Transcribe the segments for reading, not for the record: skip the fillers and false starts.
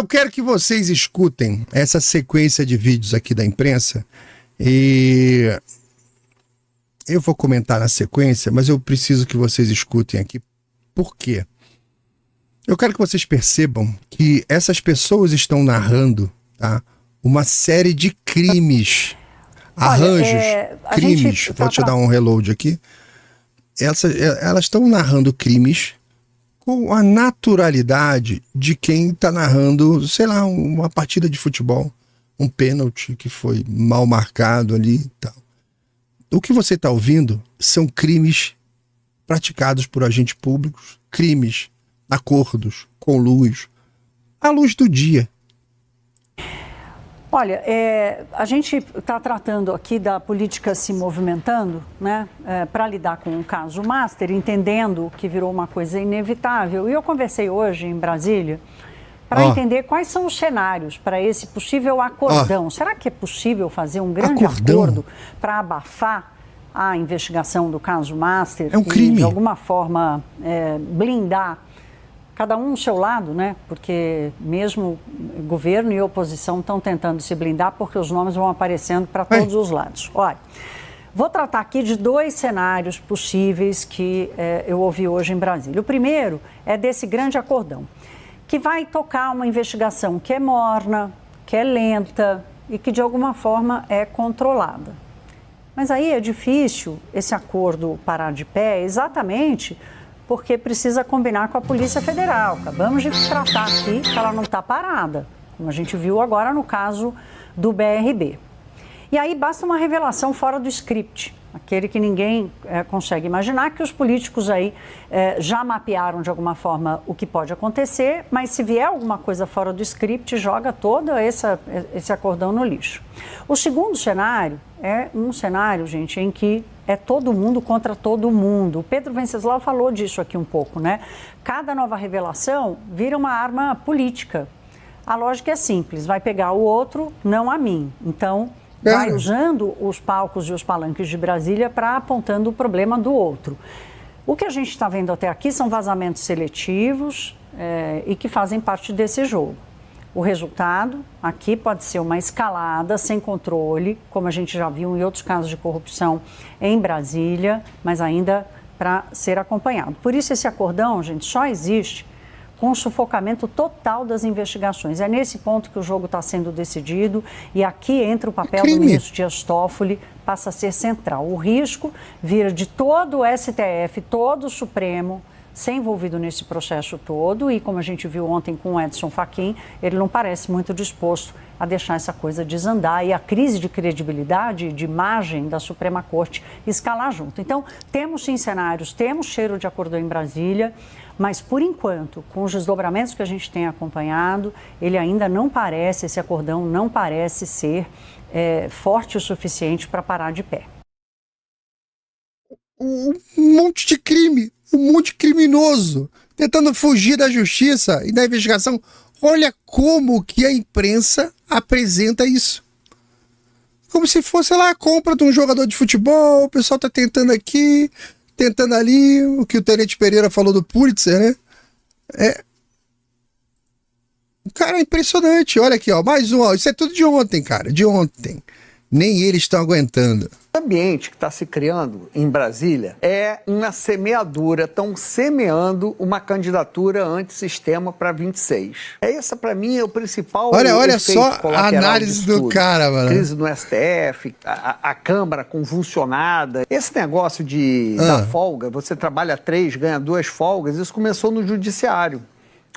Eu quero que vocês escutem essa sequência de vídeos aqui da imprensa e eu vou comentar na sequência, mas eu preciso que vocês escutem aqui. Por quê? Eu quero que vocês percebam que essas pessoas estão narrando, tá, uma série de crimes, arranjos, crimes. Vou te dar um reload aqui. Elas estão narrando crimes com a naturalidade de quem está narrando, sei lá, uma partida de futebol, um pênalti que foi mal marcado ali e tal. O que você está ouvindo são crimes praticados por agentes públicos, crimes, acordos, com luz, à luz do dia. Olha, a gente está tratando aqui da política se movimentando, né, para lidar com o caso Master, entendendo que virou uma coisa inevitável. E eu conversei hoje em Brasília para entender quais são os cenários para esse possível acordão. Será que é possível fazer um grande acordo para abafar a investigação do caso Master? É um crime. E, de alguma forma, blindar cada um no seu lado, né? Porque mesmo governo e oposição estão tentando se blindar porque os nomes vão aparecendo para todos os lados. Olha, vou tratar aqui de 2 cenários possíveis que eu ouvi hoje em Brasília. O primeiro é desse grande acordão, que vai tocar uma investigação que é morna, que é lenta e que de alguma forma é controlada. Mas aí é difícil esse acordo parar de pé exatamente porque precisa combinar com a Polícia Federal. Acabamos de tratar aqui que ela não está parada, como a gente viu agora no caso do BRB. E aí basta uma revelação fora do script, aquele que ninguém consegue imaginar, que os políticos aí já mapearam de alguma forma o que pode acontecer, mas se vier alguma coisa fora do script, joga todo esse acordão no lixo. O segundo cenário é um cenário, gente, em que é todo mundo contra todo mundo. O Pedro Venceslau falou disso aqui um pouco, né? Cada nova revelação vira uma arma política. A lógica é simples, vai pegar o outro, não a mim. Então, vai usando os palcos e os palanques de Brasília para apontando o problema do outro. O que a gente está vendo até aqui são vazamentos seletivos e que fazem parte desse jogo. O resultado aqui pode ser uma escalada sem controle, como a gente já viu em outros casos de corrupção em Brasília, mas ainda para ser acompanhado. Por isso esse acordão, gente, só existe com o sufocamento total das investigações. É nesse ponto que o jogo está sendo decidido e aqui entra o papel do ministro Dias Toffoli, passa a ser central. O risco vira de todo o STF, todo o Supremo, ser envolvido nesse processo todo e, como a gente viu ontem com o Edson Fachin, ele não parece muito disposto a deixar essa coisa desandar e a crise de credibilidade, de imagem da Suprema Corte escalar junto. Então, temos sim cenários, temos cheiro de acordão em Brasília, mas, por enquanto, com os desdobramentos que a gente tem acompanhado, ele ainda não parece, esse acordão não parece ser forte o suficiente para parar de pé. Um monte de crime, um monte de criminoso tentando fugir da justiça e da investigação. Olha como que a imprensa apresenta isso. Como se fosse, sei lá, a compra de um jogador de futebol, o pessoal tá tentando aqui, tentando ali, o que o Tenente Pereira falou do Pulitzer, né? Cara, é impressionante. Olha aqui, ó, mais um, ó. Isso é tudo de ontem, cara, de ontem. Nem eles estão aguentando. O ambiente que está se criando em Brasília é uma semeadura, estão semeando uma candidatura antissistema para 26. Essa, para mim, é o principal. Olha só a análise do cara, mano. Crise no STF, a Câmara convulsionada. Esse negócio da folga, você trabalha 3, ganha 2 folgas, isso começou no judiciário.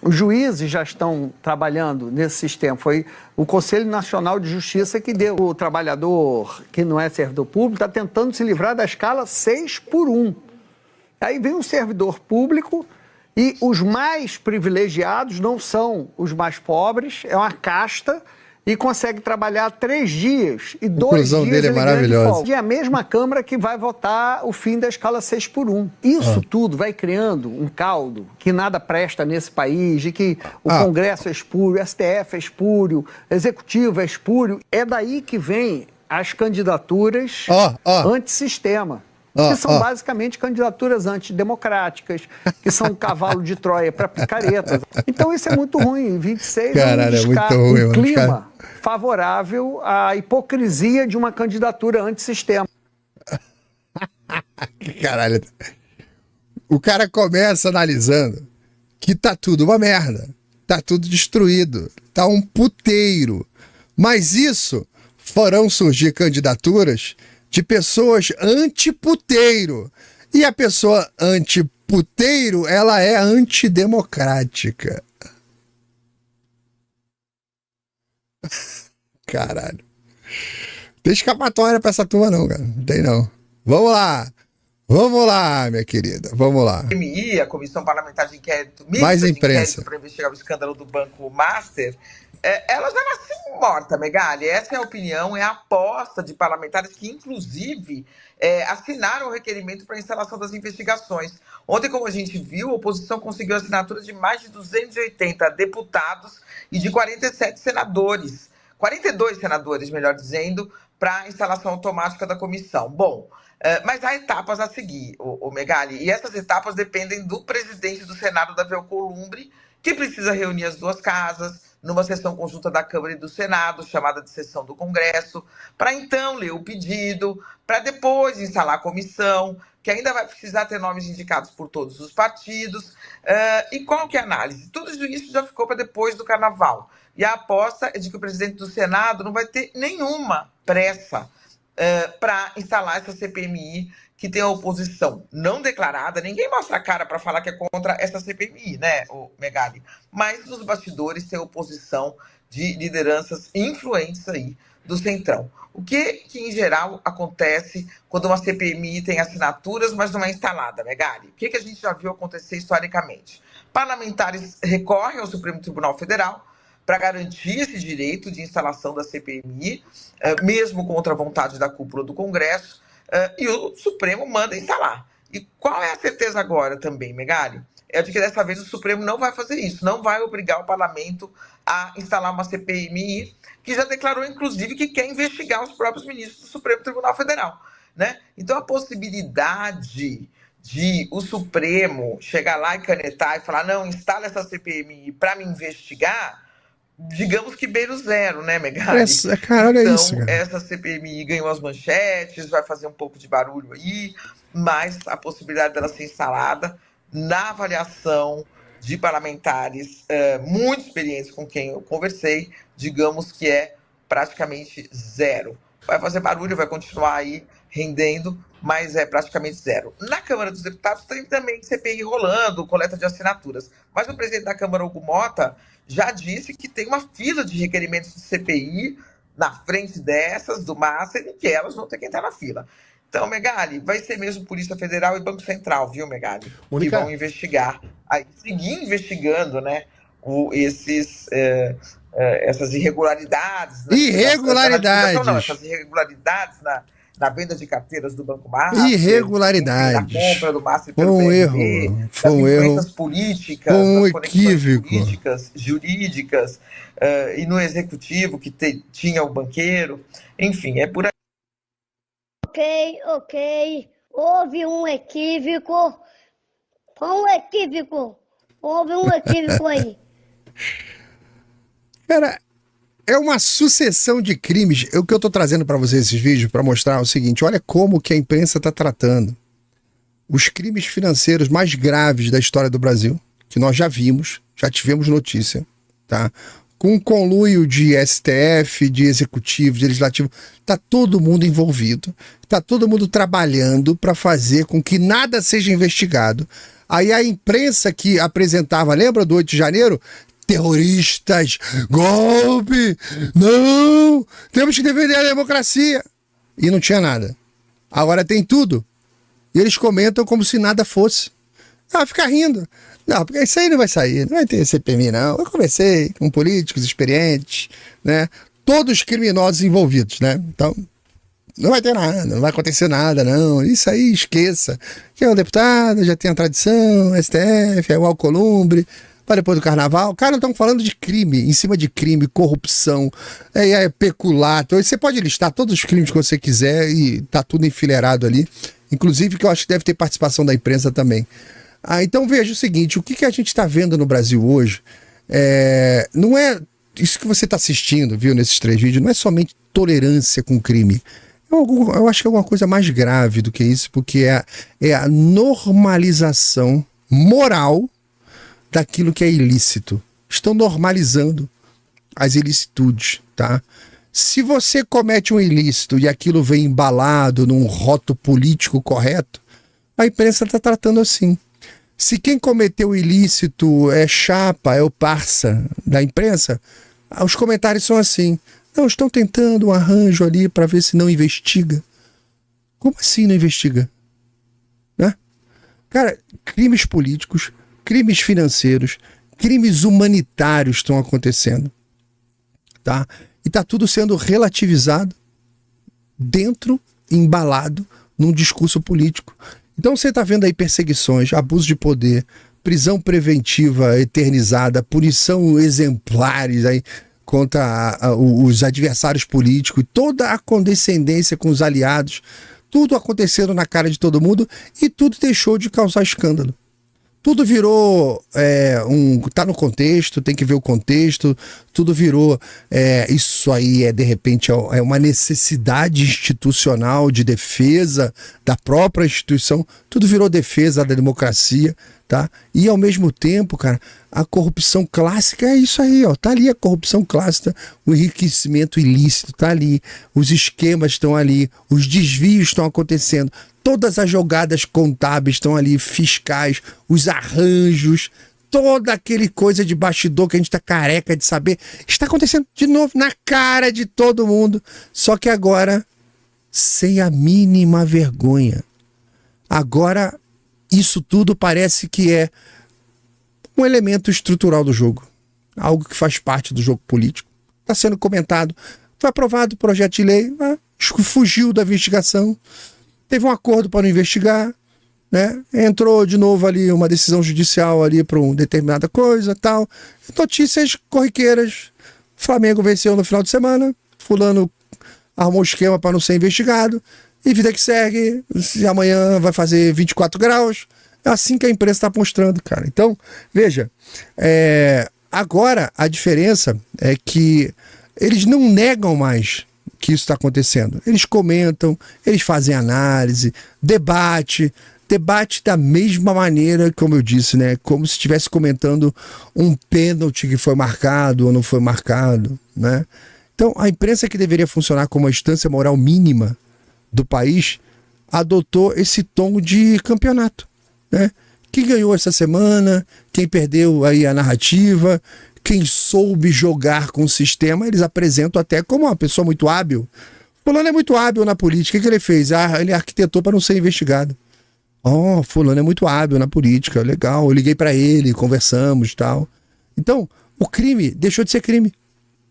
Os juízes já estão trabalhando nesse sistema. Foi o Conselho Nacional de Justiça que deu. O trabalhador que não é servidor público está tentando se livrar da escala 6x1. Aí vem um servidor público e os mais privilegiados não são os mais pobres, é uma casta e consegue trabalhar 3 dias e 2 dias dele é maravilhosa. E é a mesma Câmara que vai votar o fim da escala 6x1. Isso tudo vai criando um caldo que nada presta nesse país, de que o Congresso é espúrio, o STF é espúrio, o Executivo é espúrio. É daí que vem as candidaturas antissistema. que são basicamente candidaturas antidemocráticas, que são um cavalo de Troia para picaretas. Então isso é muito ruim. 26 Caralho, é muito ruim, um clima favorável à hipocrisia de uma candidatura antissistema. Caralho. O cara começa analisando que tá tudo uma merda, tá tudo destruído, tá um puteiro. Mas isso farão surgir candidaturas de pessoas antiputeiro. E a pessoa antiputeiro, ela é antidemocrática. Caralho. Tem escapatória pra essa turma não, cara. Não tem não. Vamos lá, minha querida. Vamos lá. A Comissão Parlamentar de Inquérito, mais imprensa para investigar o escândalo do Banco Master, ela já nasceu morta, Megali. Essa é a opinião, é a aposta de parlamentares que, inclusive, assinaram o requerimento para a instalação das investigações. Ontem, como a gente viu, a oposição conseguiu assinaturas de mais de 280 deputados e de 47 senadores. 42 senadores, melhor dizendo, para a instalação automática da comissão. Bom, mas há etapas a seguir, o Megali, e essas etapas dependem do presidente do Senado, Davi Alcolumbre, que precisa reunir as duas casas numa sessão conjunta da Câmara e do Senado, chamada de sessão do Congresso, para então ler o pedido, para depois instalar a comissão, que ainda vai precisar ter nomes indicados por todos os partidos. E qual que é a análise? Tudo isso já ficou para depois do Carnaval. E a aposta é de que o presidente do Senado não vai ter nenhuma pressa para instalar essa CPMI, que tem a oposição não declarada. Ninguém mostra a cara para falar que é contra essa CPMI, né, o Megali? Mas nos bastidores tem oposição de lideranças influentes aí do Centrão. O que em geral acontece quando uma CPMI tem assinaturas, mas não é instalada, Megali? O que a gente já viu acontecer historicamente? Parlamentares recorrem ao Supremo Tribunal Federal para garantir esse direito de instalação da CPMI, mesmo contra a vontade da cúpula do Congresso, e o Supremo manda instalar. E qual é a certeza agora também, Megali? É de que dessa vez o Supremo não vai fazer isso, não vai obrigar o parlamento a instalar uma CPMI, que já declarou, inclusive, que quer investigar os próprios ministros do Supremo Tribunal Federal, né? Então, a possibilidade de o Supremo chegar lá e canetar e falar, não, instala essa CPMI para me investigar, digamos que beira o zero, né, Megali? Caralho, então, é isso, cara. Essa CPMI ganhou as manchetes, vai fazer um pouco de barulho aí, mas a possibilidade dela ser instalada, na avaliação de parlamentares muito experientes com quem eu conversei, digamos que é praticamente zero. Vai fazer barulho, vai continuar aí rendendo, mas é praticamente zero. Na Câmara dos Deputados tem também CPI rolando, coleta de assinaturas. Mas o presidente da Câmara, Hugo Mota, já disse que tem uma fila de requerimentos de CPI na frente dessas, do Master, e que elas vão ter que entrar na fila. Então, Megali, vai ser mesmo Polícia Federal e Banco Central, viu, Megali? Que vão investigar, aí, seguir investigando, né, essas irregularidades. Irregularidades. Essas irregularidades na venda de carteiras do Banco Master. Irregularidades. Na compra do Master pelo PSDB, foi um erro. Políticas, um equívoco. Políticas, jurídicas, e no executivo que tinha o banqueiro. Enfim, é por aí. Ok. Houve um equívoco. Houve um equívoco aí. Cara, é uma sucessão de crimes. O que eu tô trazendo para vocês esses vídeos para mostrar é o seguinte: olha como que a imprensa tá tratando os crimes financeiros mais graves da história do Brasil, que nós já vimos, já tivemos notícia, tá? Com conluio de STF, de executivo, de legislativo, tá todo mundo envolvido, tá todo mundo trabalhando para fazer com que nada seja investigado. Aí a imprensa que apresentava, lembra do 8 de janeiro? Terroristas, golpe, não, temos que defender a democracia. E não tinha nada. Agora tem tudo. E eles comentam como se nada fosse. Fica rindo. Não, porque isso aí não vai sair, não vai ter CPMI não. Eu conversei com políticos experientes, né? Todos criminosos envolvidos, né? Então, não vai ter nada, não vai acontecer nada, não. Isso aí, esqueça. Que é um deputado, já tem a tradição, STF, é o Alcolumbre, para depois do Carnaval. Cara, não estamos falando de crime, em cima de crime, corrupção, peculato. Você pode listar todos os crimes que você quiser e tá tudo enfileirado ali. inclusive que eu acho que deve ter participação da imprensa também. Então veja o seguinte, o que a gente está vendo no Brasil hoje, não é isso que você está assistindo, viu, nesses 3 vídeos, não é somente tolerância com crime. Eu acho que é alguma coisa mais grave do que isso, porque é a normalização moral daquilo que é ilícito. Estão normalizando as ilicitudes, tá? Se você comete um ilícito e aquilo vem embalado num rótulo político correto, a imprensa está tratando assim. Se quem cometeu o ilícito é chapa, é o parça da imprensa, os comentários são assim. Não, estão tentando um arranjo ali para ver se não investiga. Como assim não investiga? Né? Cara, crimes políticos, crimes financeiros, crimes humanitários estão acontecendo. Tá? E está tudo sendo relativizado dentro, embalado, num discurso político. Então você está vendo aí perseguições, abuso de poder, prisão preventiva eternizada, punição exemplares aí contra os adversários políticos, e toda a condescendência com os aliados, tudo acontecendo na cara de todo mundo e tudo deixou de causar escândalo. Tudo virou, tá no contexto, tem que ver o contexto, tudo virou, isso aí de repente é uma necessidade institucional de defesa da própria instituição, tudo virou defesa da democracia, tá? E ao mesmo tempo, cara, a corrupção clássica é isso aí, ó, tá ali a corrupção clássica, o enriquecimento ilícito tá ali, os esquemas estão ali, os desvios estão acontecendo, todas as jogadas contábeis estão ali, fiscais, os arranjos, toda aquele coisa de bastidor que a gente tá careca de saber, está acontecendo de novo na cara de todo mundo, só que agora sem a mínima vergonha. Agora isso tudo parece que é um elemento estrutural do jogo, algo que faz parte do jogo político. Está sendo comentado, foi aprovado o projeto de lei, fugiu da investigação, teve um acordo para não investigar, né? Entrou de novo ali uma decisão judicial ali para uma determinada coisa, tal. Notícias corriqueiras. Flamengo venceu no final de semana, fulano arrumou esquema para não ser investigado, e vida que segue, se amanhã vai fazer 24 graus, é assim que a imprensa está mostrando, cara. Então, veja, agora a diferença é que eles não negam mais que isso está acontecendo. Eles comentam, eles fazem análise, debate da mesma maneira, como eu disse, né? Como se estivesse comentando um pênalti que foi marcado ou não foi marcado, né? Então, a imprensa que deveria funcionar como a instância moral mínima do país adotou esse tom de campeonato, né? Quem ganhou essa semana, quem perdeu aí a narrativa, quem soube jogar com o sistema, eles apresentam até como uma pessoa muito hábil. Fulano é muito hábil na política. O que ele fez? Ele arquitetou para não ser investigado. Fulano é muito hábil na política, legal, eu liguei para ele, conversamos e tal. Então, o crime deixou de ser crime.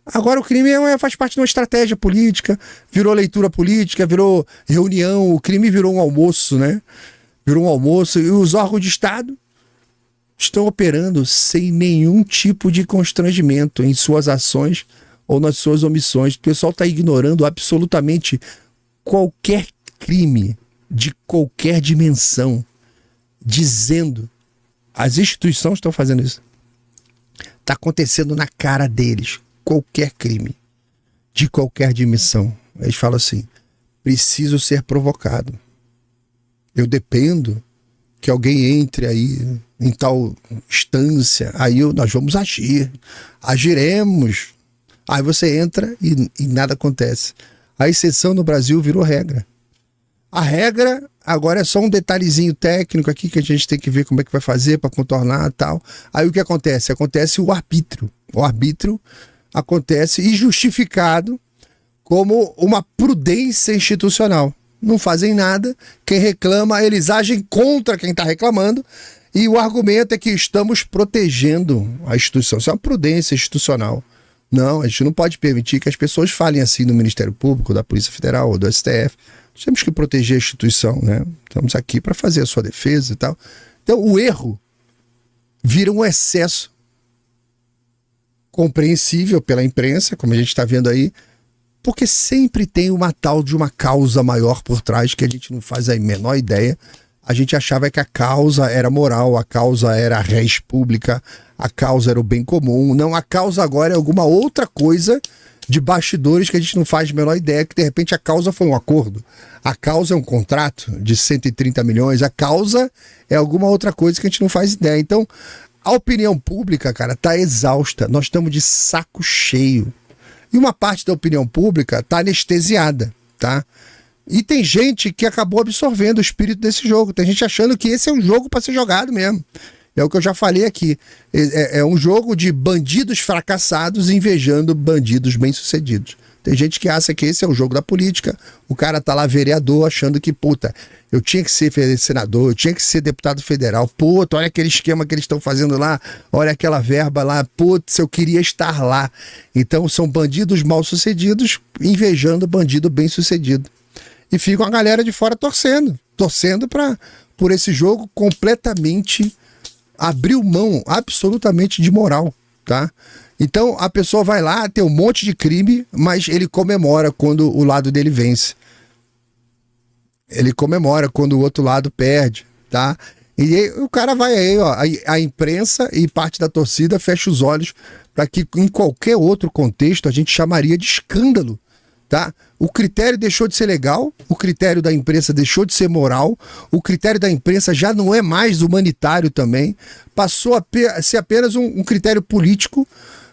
Agora o crime faz parte de uma estratégia política, virou leitura política, virou reunião, o crime virou um almoço, né? Virou um almoço e os órgãos de Estado estão operando sem nenhum tipo de constrangimento em suas ações ou nas suas omissões. O pessoal está ignorando absolutamente qualquer crime de qualquer dimensão, dizendo, as instituições estão fazendo isso. Está acontecendo na cara deles, qualquer crime, de qualquer dimensão. Eles falam assim, preciso ser provocado. Eu dependo que alguém entre aí em tal instância, aí nós vamos agiremos. Aí você entra e nada acontece. A exceção no Brasil virou regra. A regra agora é só um detalhezinho técnico aqui que a gente tem que ver como é que vai fazer para contornar e tal. Aí o que acontece? Acontece o arbítrio. O arbítrio acontece e justificado como uma prudência institucional. Não fazem nada, quem reclama, eles agem contra quem está reclamando, e o argumento é que estamos protegendo a instituição. Isso é uma prudência institucional. Não, a gente não pode permitir que as pessoas falem assim no Ministério Público, da Polícia Federal ou do STF. Nós temos que proteger a instituição, né? Estamos aqui para fazer a sua defesa e tal. Então o erro vira um excesso compreensível pela imprensa, como a gente está vendo aí, Porque sempre tem uma tal de uma causa maior por trás que a gente não faz a menor ideia. A gente achava que a causa era moral, a causa era a res pública, a causa era o bem comum. Não, a causa agora é alguma outra coisa de bastidores que a gente não faz a menor ideia, que de repente a causa foi um acordo. A causa é um contrato de 130 milhões, a causa é alguma outra coisa que a gente não faz ideia. Então, a opinião pública, cara, tá exausta. Nós estamos de saco cheio. E uma parte da opinião pública tá anestesiada, tá? E tem gente que acabou absorvendo o espírito desse jogo. Tem gente achando que esse é um jogo para ser jogado mesmo. É o que eu já falei aqui. É um jogo de bandidos fracassados invejando bandidos bem-sucedidos. Tem gente que acha que esse é o jogo da política. O cara tá lá vereador achando que, puta, eu tinha que ser senador, eu tinha que ser deputado federal. Puta, olha aquele esquema que eles estão fazendo lá, olha aquela verba lá, putz, eu queria estar lá. Então são bandidos mal-sucedidos invejando bandido bem-sucedido. E fica a galera de fora torcendo por esse jogo completamente abriu mão absolutamente de moral, tá? Então a pessoa vai lá, tem um monte de crime, mas ele comemora quando o lado dele vence. Ele comemora quando o outro lado perde, tá? E aí, o cara vai aí, ó, a imprensa e parte da torcida fecha os olhos para que em qualquer outro contexto a gente chamaria de escândalo. Tá? O critério deixou de ser legal, o critério da imprensa deixou de ser moral, o critério da imprensa já não é mais humanitário também, passou a ser apenas um critério político.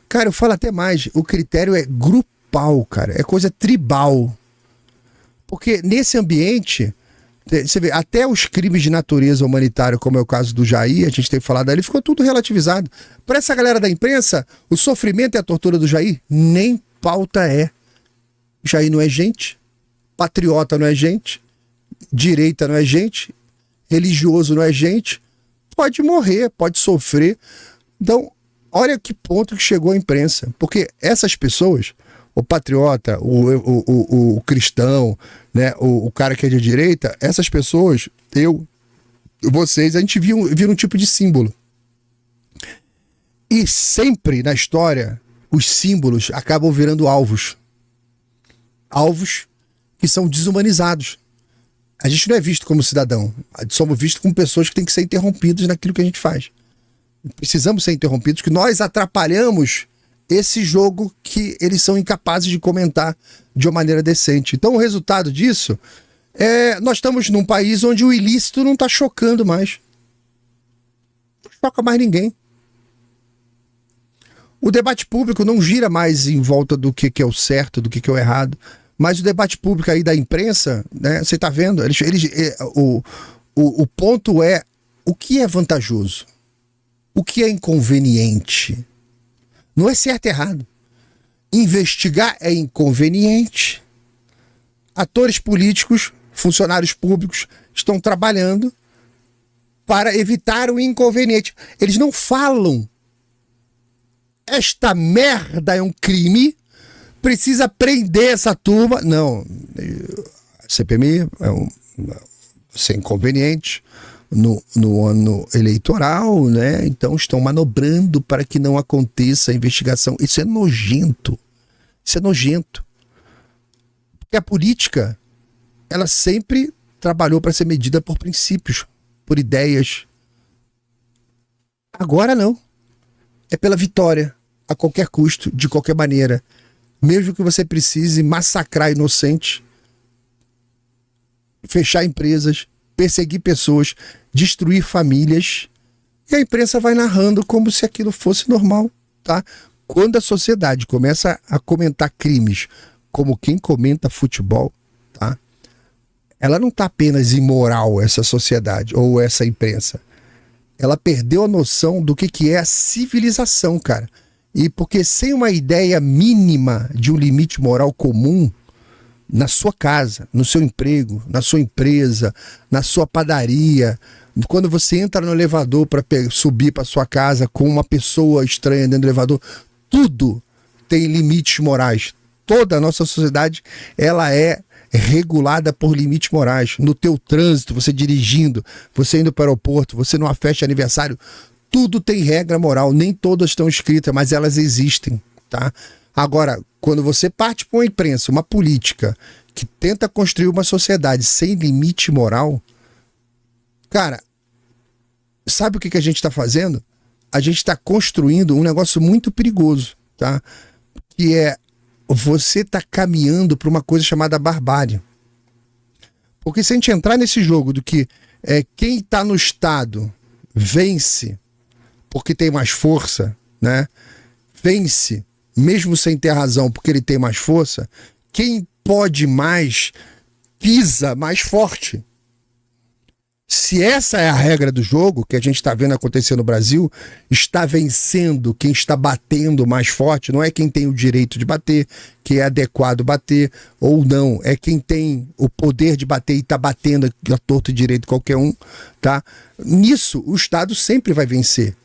Cara, eu falo até mais, o critério é grupal, cara, é coisa tribal. Porque nesse ambiente, você vê, até os crimes de natureza humanitária, como é o caso do Jair, a gente tem falado ali, ficou tudo relativizado. Para essa galera da imprensa, o sofrimento e a tortura do Jair nem pauta é. Jair não é gente, patriota não é gente, direita não é gente, religioso não é gente, pode morrer, pode sofrer. Então, olha que ponto que chegou a imprensa, porque essas pessoas, o patriota, o cristão, né, o cara que é de direita, essas pessoas, vocês, a gente vira um tipo de símbolo. E sempre na história, os símbolos acabam virando alvos que são desumanizados. A gente não é visto como cidadão, somos vistos como pessoas que têm que ser interrompidas naquilo que a gente faz. Precisamos ser interrompidos, que nós atrapalhamos esse jogo que eles são incapazes de comentar de uma maneira decente. Então o resultado disso é, nós estamos num país onde o ilícito não está chocando mais. Não choca mais ninguém. O debate público não gira mais em volta do que é o certo, do que é o errado. Mas o debate público aí da imprensa, né, você está vendo, o ponto é o que é vantajoso, o que é inconveniente. Não é certo e errado. Investigar é inconveniente. Atores políticos, funcionários públicos estão trabalhando para evitar o inconveniente. Eles não falam. Esta merda é um crime, precisa prender essa turma. Não, a CPMI é inconveniente no ano eleitoral, né? Então estão manobrando para que não aconteça a investigação. Isso é nojento. Isso é nojento. Porque a política, ela sempre trabalhou para ser medida por princípios, por ideias. Agora não. É pela vitória, a qualquer custo, de qualquer maneira. Mesmo que você precise massacrar inocentes, fechar empresas, perseguir pessoas, destruir famílias. E a imprensa vai narrando como se aquilo fosse normal, tá? Quando a sociedade começa a comentar crimes como quem comenta futebol, tá? Ela não está apenas imoral, essa sociedade, ou essa imprensa. Ela perdeu a noção do que é a civilização, cara. E porque sem uma ideia mínima de um limite moral comum, na sua casa, no seu emprego, na sua empresa, na sua padaria, quando você entra no elevador para subir para sua casa com uma pessoa estranha dentro do elevador, tudo tem limites morais. Toda a nossa sociedade, ela é regulada por limites morais. No teu trânsito, você dirigindo, você indo para o aeroporto, você numa festa de aniversário, tudo tem regra moral. Nem todas estão escritas, mas elas existem, tá? Agora, quando você parte para uma imprensa, uma política que tenta construir uma sociedade sem limite moral, cara, sabe o que a gente está fazendo? A gente está construindo um negócio muito perigoso, tá? Que é você tá caminhando para uma coisa chamada barbárie. Porque se a gente entrar nesse jogo do que quem está no Estado vence porque tem mais força, né? Vence mesmo sem ter razão porque ele tem mais força, quem pode mais pisa mais forte. Se essa é a regra do jogo, que a gente está vendo acontecer no Brasil, está vencendo quem está batendo mais forte, não é quem tem o direito de bater, que é adequado bater, ou não, é quem tem o poder de bater e está batendo a torto e direito qualquer um, tá? Nisso, o Estado sempre vai vencer.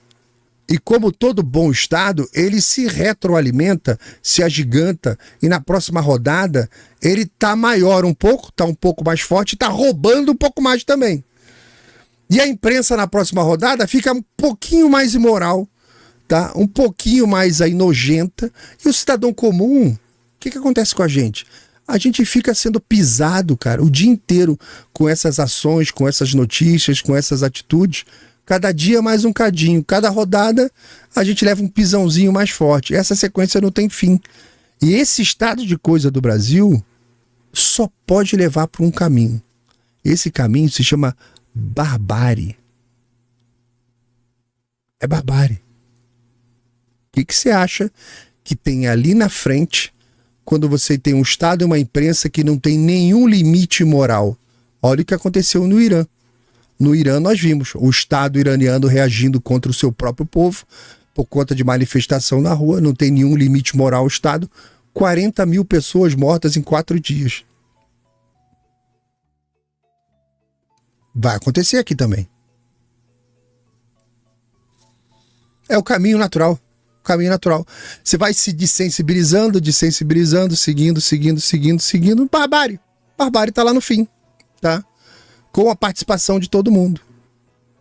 E como todo bom Estado, ele se retroalimenta, se agiganta, e na próxima rodada, ele tá maior um pouco, tá um pouco mais forte, tá roubando um pouco mais também. E a imprensa na próxima rodada fica um pouquinho mais imoral, tá? Um pouquinho mais aí nojenta. E o cidadão comum, o que acontece com a gente? A gente fica sendo pisado, cara, o dia inteiro com essas ações, com essas notícias, com essas atitudes. Cada dia mais um cadinho. Cada rodada a gente leva um pisãozinho mais forte. Essa sequência não tem fim. E esse estado de coisa do Brasil só pode levar para um caminho. Esse caminho se chama barbárie. É barbárie. O que você acha que tem ali na frente quando você tem um Estado e uma imprensa que não tem nenhum limite moral? Olha o que aconteceu no Irã. No Irã nós vimos o Estado iraniano reagindo contra o seu próprio povo por conta de manifestação na rua, não tem nenhum limite moral o Estado, 40 mil pessoas mortas em 4 dias. Vai acontecer aqui também. É o caminho natural. O caminho natural. Você vai se desensibilizando, seguindo. Barbárie. Barbárie tá lá no fim, tá? Com a participação de todo mundo.